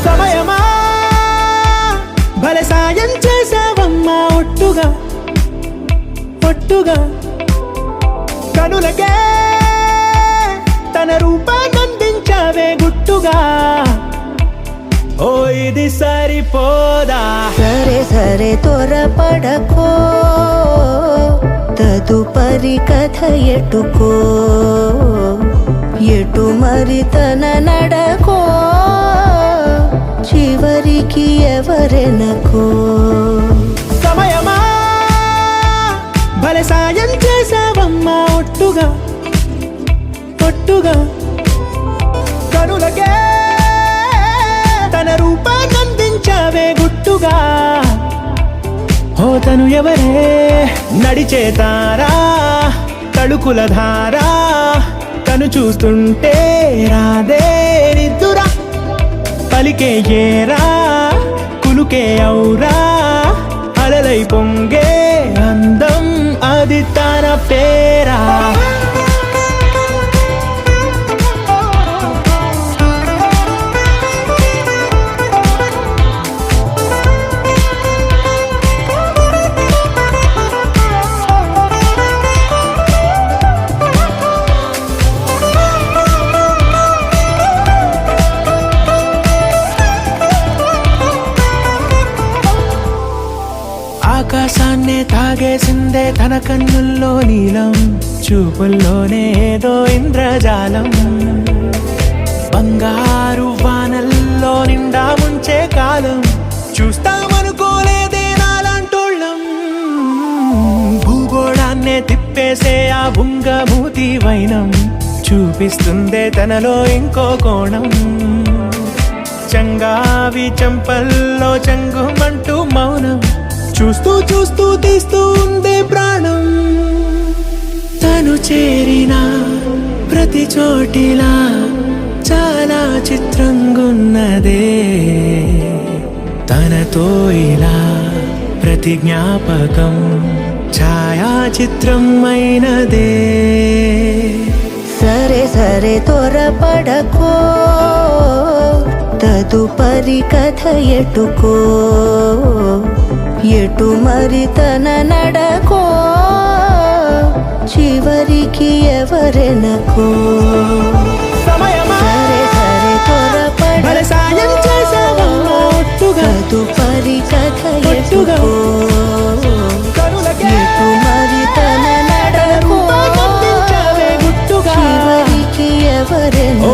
సమయమా భలే సాయం చేసావమ్మా ఒట్టుగా ఒట్టుగా కనులకే తన రూపాన్నందించావే గుట్టుగా ఓ ఇది సరిపోదా సరే సరే త్వరపడకో తదుపరి కథ ఎటుకో ఎటు మరి తన నడకో చివరికి ఎవరెనకో సమయమా భలే సాయం చేసావమ్మా ఒట్టుగా ఒట్టుగా కనులకే తన రూపాన్నందించావే గుట్టుగా ఓ తను ఎవరే నడిచే తారా తడుకుల ధారా తను చూస్తుంటే రాదే నిద్దురా పలికే ఏరా కులుకే ఔరా అలలై పొంగే అందం అది తన పేరా ఆకాశాన్నే తాగేసిందే తన కన్నుల్లో నీలం చూపుల్లోనే ఏదో ఇంద్రజాలం బంగారు వానల్లో నిండా ముంచే కాలం చూస్తామనుకోలేదే నాలాంటోళ్ళం భూగోళాన్నే తిప్పేసే ఆ బుంగమూతి వైనం చూపిస్తుందే తనలో ఇంకో కోణం చంగావి చెంపల్లో చంగుమంటూ మౌనం చూస్తూ చూస్తూ తీస్తూ ఉందే ప్రాణం తను చేరిన ప్రతి చోటిలా చాలా చిత్రంగున్నదే తనతో ఇలా ప్రతి జ్ఞాపకం ఛాయాచిత్రం అయినదే సరే సరే త్వరపడకో తదుపరి కథ ఎటుకో ఎటు మరి తన నడకో చివరికి ఎవరెనకో సమయమా సరే సరే భలే సాయం చేసావమ్మా ఒట్టుగా తదుపరి కథ ఒట్టుగా ఎటుకో కనులకే ఎటు మరి తన నడకో రూపాన్నందించావే గుట్టుగా చివరికి ఎవరెనకో